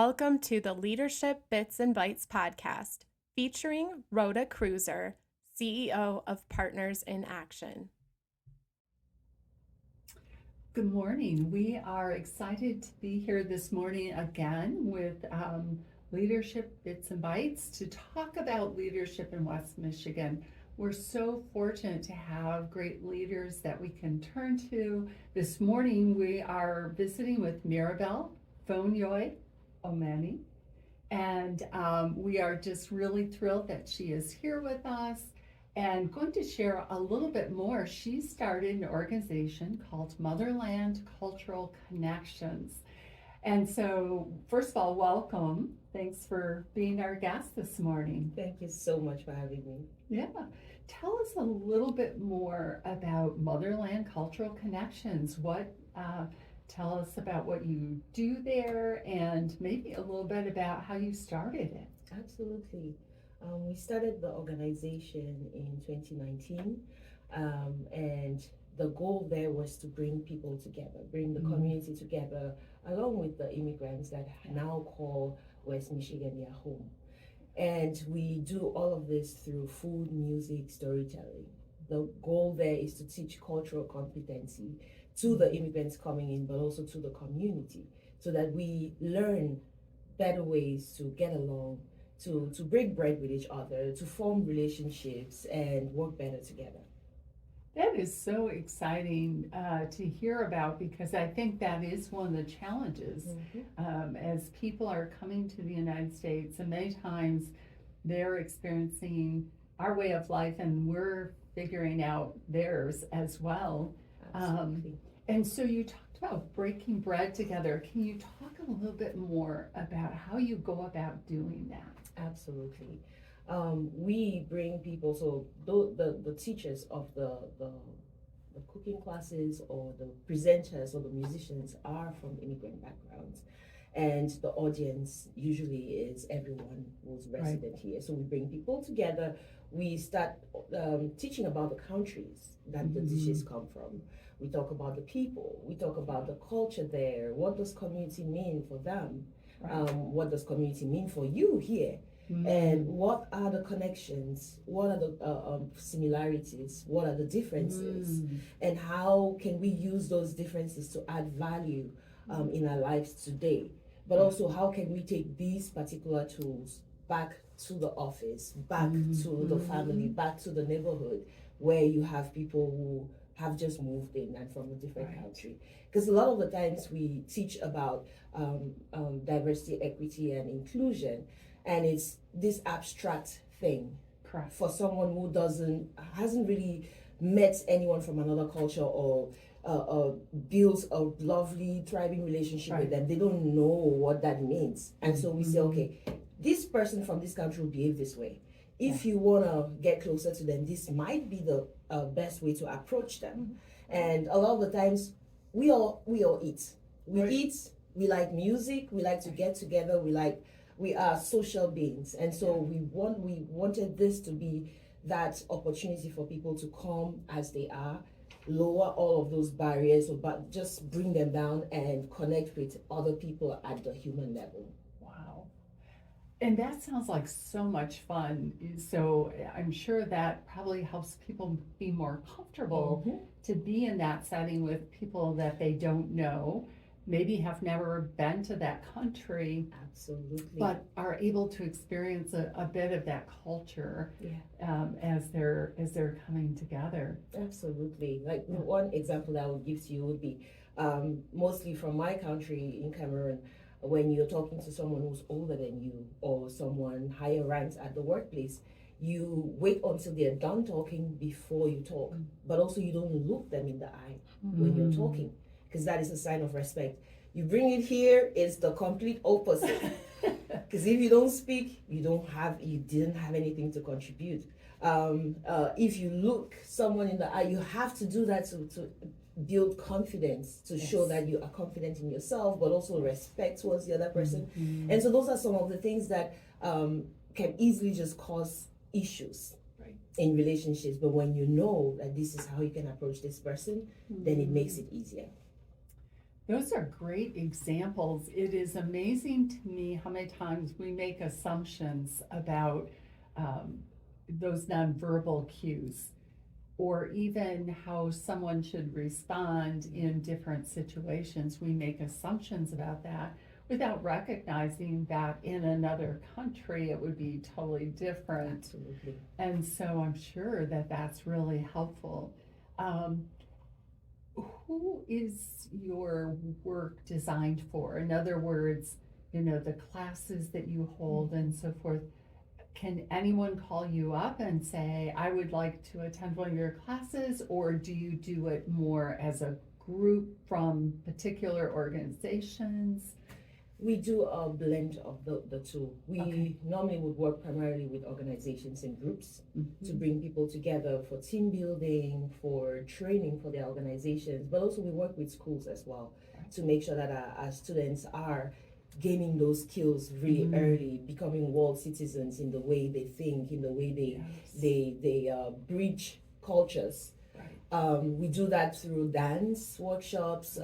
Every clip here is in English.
Welcome to the Leadership Bits and Bytes podcast, featuring Rhoda Cruiser, CEO of Partners in Action. Good morning. We are excited to be here this morning again with Leadership Bits and Bytes to talk about leadership in West Michigan. We're so fortunate to have great leaders that we can turn to. This morning we are visiting with Mirabel Fonyuy Umeni, and we are just really thrilled that she is here with us and going to share a little bit more. She started an organization called Motherland Cultural Connections. And so, first of all, welcome. Thanks for being our guest this morning. Thank you so much for having me. Yeah. Tell us a little bit more about Motherland Cultural Connections. Tell us about what you do there and maybe a little bit about how you started it. Absolutely. We started the organization in 2019, and the goal there was to bring people together, bring the community together, along with the immigrants that now call West Michigan their home. And we do all of this through food, music, storytelling. The goal there is to teach cultural competency to the immigrants coming in, but also to the community, so that we learn better ways to get along, to break bread with each other, to form relationships and work better together. That is so exciting to hear about, because I think that is one of the challenges as people are coming to the United States, and many times they're experiencing our way of life and we're figuring out theirs as well. And so you talked about breaking bread together. Can you talk a little bit more about how you go about doing that? Absolutely. We bring people, so the teachers of the cooking classes or the presenters or the musicians are from immigrant backgrounds. And the audience usually is everyone who's resident here. So we bring people together. We start teaching about the countries that the dishes come from. We talk about the people. We talk about the culture there. What does community mean for them? What does community mean for you here? And what are the connections? What are the similarities? What are the differences? And how can we use those differences to add value in our lives today? But also, how can we take these particular tools back to the office, back to the family, back to the neighborhood, where you have people who have just moved in and from a different country? Because a lot of the times we teach about diversity, equity, and inclusion, and it's this abstract thing for someone who hasn't really met anyone from another culture or builds a lovely, thriving relationship with them. They don't know what that means. And so we say, okay, this person from this country will behave this way. If you want to get closer to them, this might be the best way to approach them. And a lot of the times, we all eat. We eat, we like music, we like to get together, we are social beings. And so we wanted this to be that opportunity for people to come as they are, lower all of those barriers, but just bring them down and connect with other people at the human level. Wow. And that sounds like so much fun. So I'm sure that probably helps people be more comfortable to be in that setting with people that they don't know, maybe have never been to that country. Absolutely. But are able to experience a bit of that culture as they're coming together. Absolutely. Like one example that I would give to you would be mostly from my country in Cameroon. When you're talking to someone who's older than you or someone higher ranked at the workplace, you wait until they're done talking before you talk. But also you don't look them in the eye when you're talking, because that is a sign of respect. You bring it here, it's the complete opposite. Because if you don't speak, you didn't have anything to contribute. If you look someone in the eye, you have to do that to build confidence, to show that you are confident in yourself, but also respect towards the other person. And so those are some of the things that can easily just cause issues in relationships. But when you know that this is how you can approach this person, then it makes it easier. Those are great examples. It is amazing to me how many times we make assumptions about those nonverbal cues, or even how someone should respond in different situations. We make assumptions about that without recognizing that in another country it would be totally different. Absolutely. And so I'm sure that that's really helpful. Um, who is your work designed for? In other words, the classes that you hold and so forth. Can anyone call you up and say, I would like to attend one of your classes, or do you do it more as a group from particular organizations? We do a blend of the two. We normally would work primarily with organizations and groups to bring people together for team building, for training for their organizations, but also we work with schools as well to make sure that our students are gaining those skills really early, becoming world citizens in the way they think, in the way they bridge cultures. We do that through dance workshops,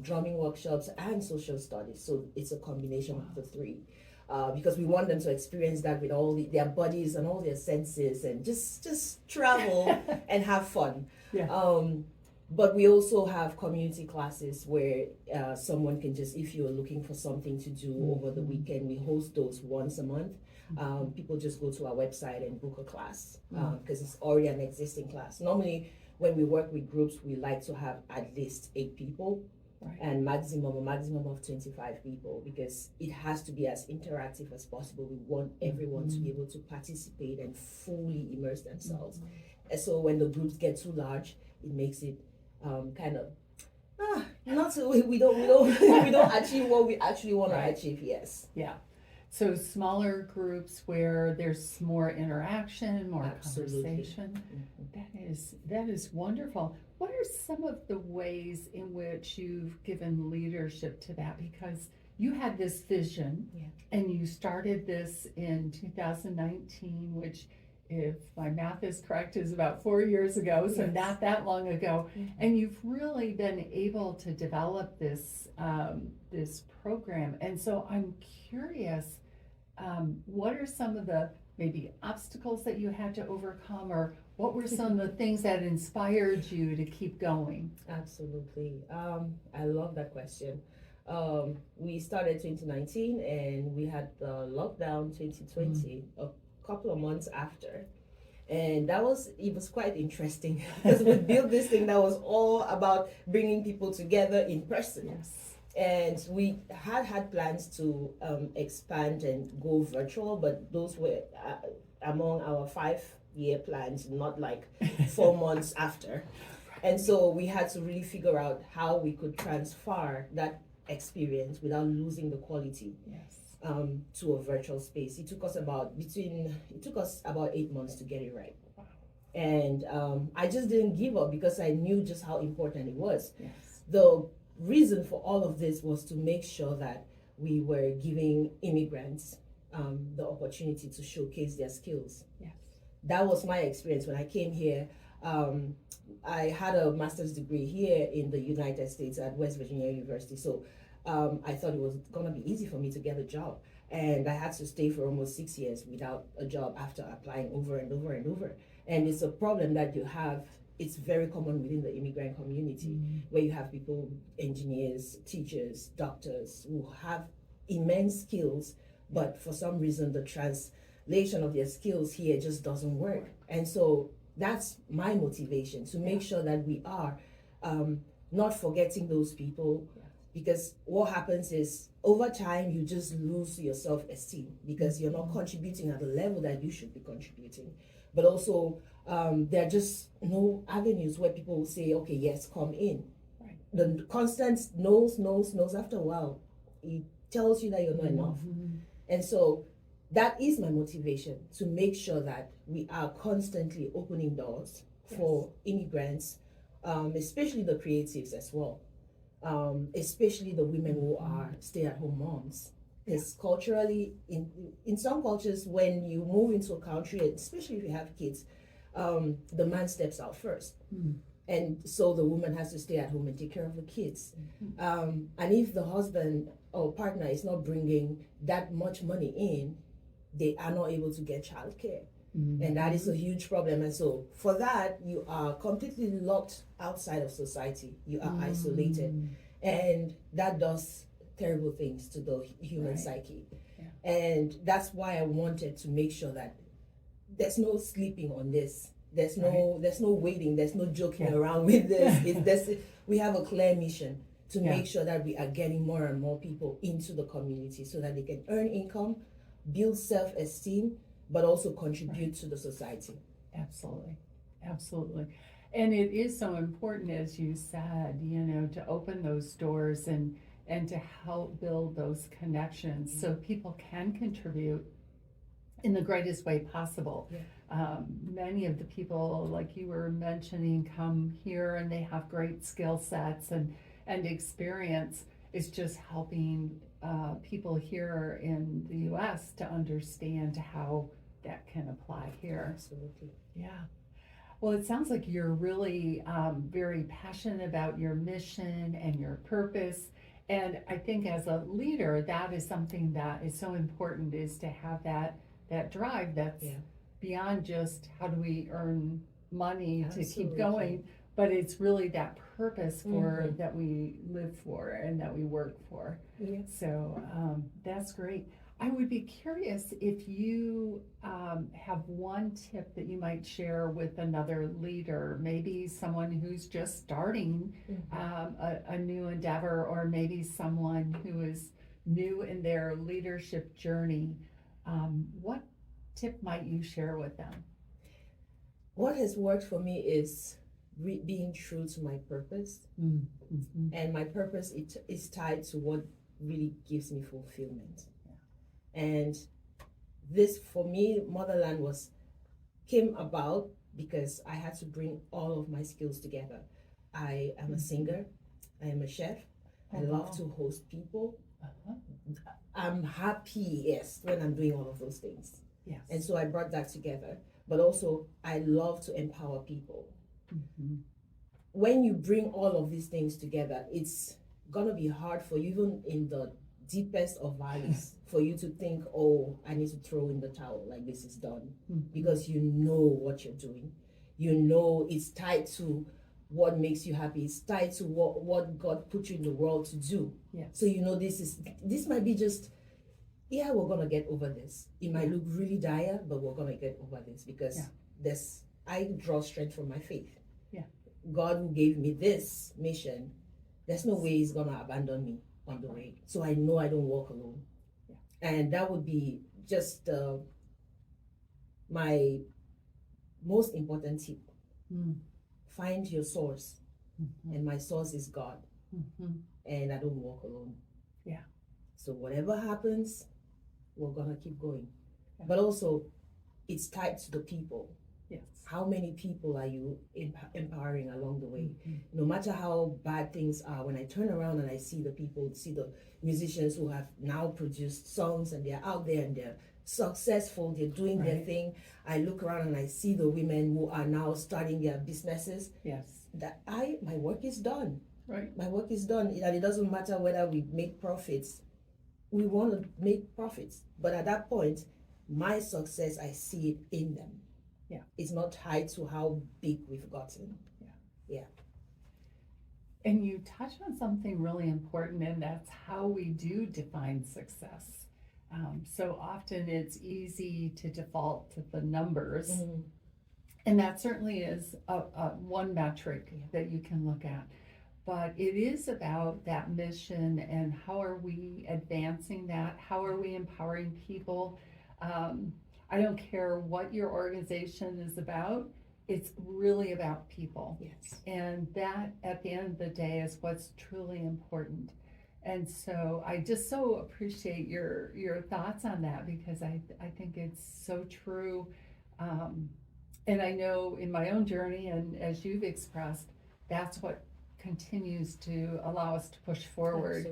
drumming workshops, and social studies. So it's a combination of the three, because we want them to experience that with all their bodies and all their senses, and just travel and have fun. But we also have community classes where someone can just, if you're looking for something to do over the weekend, we host those once a month. People just go to our website and book a class because it's already an existing class. Normally, when we work with groups, we like to have at least 8 people and a maximum of 25 people, because it has to be as interactive as possible. We want everyone to be able to participate and fully immerse themselves. And so when the groups get too large, it makes it kind of not so we don't we don't achieve what we actually want to achieve. Yes. Yeah. So smaller groups where there's more interaction, more conversation. That is wonderful. What are some of the ways in which you've given leadership to that? Because you had this vision and you started this in 2019, which, if my math is correct, is about 4 years ago, so not that long ago. And you've really been able to develop this this program. And so I'm curious, what are some of the maybe obstacles that you had to overcome, or what were some of the things that inspired you to keep going? Absolutely. I love that question. We started 2019 and we had the lockdown 2020 a couple of months after. And it was quite interesting because we built this thing that was all about bringing people together in person. And we had plans to expand and go virtual, but those were among our 5-year plans, not like 4 months after. And so we had to really figure out how we could transfer that experience without losing the quality to a virtual space. It took us about 8 months to get it right. And I just didn't give up because I knew just how important it was. The reason for all of this was to make sure that we were giving immigrants the opportunity to showcase their skills. That was my experience when I came here. I had a master's degree here in the United States at West Virginia University, so I thought it was gonna be easy for me to get a job, and I had to stay for almost 6 years without a job after applying over and over and over. And it's a problem that you have. It's very common within the immigrant community, where you have people, engineers, teachers, doctors, who have immense skills, but for some reason the translation of their skills here just doesn't work. And so that's my motivation, to make sure that we are not forgetting those people, because what happens is over time you just lose your self-esteem because you're not contributing at the level that you should be contributing. But also there are just no avenues where people will say, okay, yes, come in. The constant no's after a while, it tells you that you're not enough. And so that is my motivation, to make sure that we are constantly opening doors for immigrants, especially the creatives as well, especially the women who are stay-at-home moms. Because culturally, in some cultures, when you move into a country, especially if you have kids, the man steps out first. And so the woman has to stay at home and take care of the kids. And if the husband or partner is not bringing that much money in, they are not able to get childcare. And that is a huge problem. And so for that, you are completely locked outside of society. You are isolated. And that does terrible things to the human psyche. Yeah. And that's why I wanted to make sure that there's no sleeping on this. There's no waiting. There's no joking around with this. We have a clear mission to make sure that we are getting more and more people into the community so that they can earn income, build self-esteem, but also contribute to the society. Absolutely. Absolutely. And it is so important, as you said, to open those doors and to help build those connections so people can contribute in the greatest way possible. Many of the people, like you were mentioning, come here and they have great skill sets and experience. It's just helping people here in the U.S. to understand how that can apply here. Absolutely. Yeah. Well, it sounds like you're really very passionate about your mission and your purpose. And I think as a leader, that is something that is so important, is to have that drive that's beyond just how do we earn money to keep going, but it's really that purpose for that we live for and that we work for. So that's great. I would be curious if you have one tip that you might share with another leader, maybe someone who's just starting a new endeavor, or maybe someone who is new in their leadership journey. What tip might you share with them? What has worked for me is being true to my purpose. And my purpose is tied to what really gives me fulfillment. And this, for me, Motherland came about because I had to bring all of my skills together. I am a singer, I am a chef, I love to host people. I'm happiest when I'm doing all of those things. And so I brought that together. But also, I love to empower people. When you bring all of these things together, it's gonna be hard for you, even in the deepest of valleys, for you to think, oh, I need to throw in the towel, like this is done. Because you know what you're doing. You know it's tied to what makes you happy. It's tied to what God put you in the world to do. So you know this might be just, we're gonna get over this. It might look really dire, but we're gonna get over this because I draw strength from my faith. God, who gave me this mission, there's no way he's gonna abandon me on the way. So I know I don't walk alone. And that would be just my most important tip. Find your source. And my source is God. And I don't walk alone. So whatever happens, we're gonna keep going. But also, it's tied to the people. How many people are you empowering along the way? No matter how bad things are, when I turn around and I see the people, see the musicians who have now produced songs and they're out there and they're successful, they're doing their thing. I look around and I see the women who are now starting their businesses. That my work is done. My work is done. And it doesn't matter whether we make profits. We want to make profits. But at that point, my success, I see it in them. It's not tied to how big we've gotten. And you touched on something really important, and that's how we do define success. So often it's easy to default to the numbers, and that certainly is one metric that you can look at. But it is about that mission and how are we advancing that? How are we empowering people? I don't care what your organization is about, it's really about people. And that, at the end of the day, is what's truly important. And so I just so appreciate your thoughts on that, because I think it's so true. And I know in my own journey, and as you've expressed, that's what continues to allow us to push forward.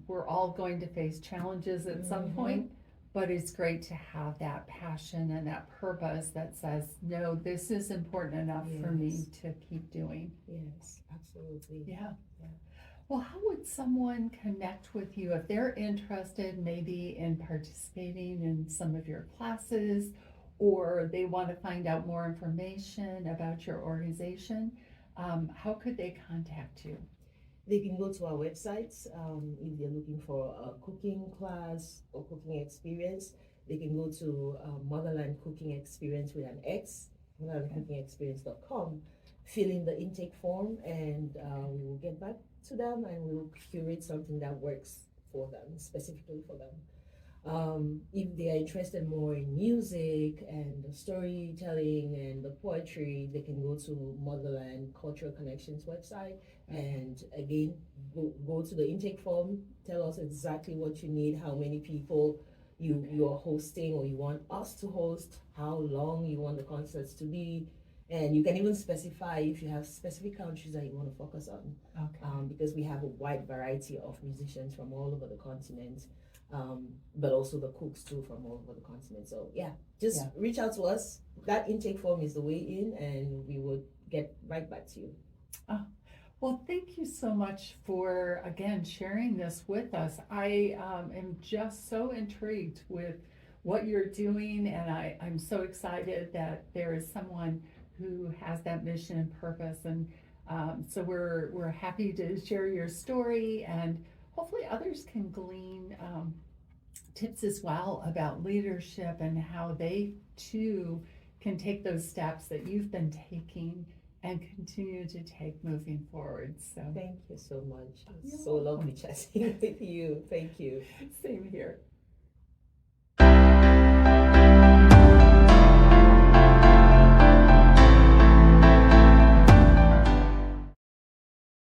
We're all going to face challenges at some point, but it's great to have that passion and that purpose that says, no, this is important enough for me Yes. to keep doing. Yes, absolutely. Yeah. Yeah. Well, how would someone connect with you if they're interested maybe in participating in some of your classes, or they want to find out more information about your organization? How could they contact you? They can go to our websites if they're looking for a cooking class or cooking experience. They can go to Motherland Cooking Experience with an X, motherlandcookingexperience.com, fill in the intake form, and we will get back to them and we'll curate something that works for them, specifically for them. If they are interested more in music and the storytelling and the poetry, they can go to Motherland Cultural Connections website and again go to the intake form, tell us exactly what you need, how many people you are hosting or you want us to host, how long you want the concerts to be, and you can even specify if you have specific countries that you want to focus on, because we have a wide variety of musicians from all over the continent. But also the cooks too from all over the continent. So just reach out to us. That intake form is the way in, and we will get right back to you. Well, thank you so much for, again, sharing this with us. I am just so intrigued with what you're doing, and I'm so excited that there is someone who has that mission and purpose. And so we're happy to share your story, and hopefully others can glean tips as well about leadership and how they too can take those steps that you've been taking and continue to take moving forward. So thank you so much. You're It's so welcome. lovely chatting with you. Thank you. Same here.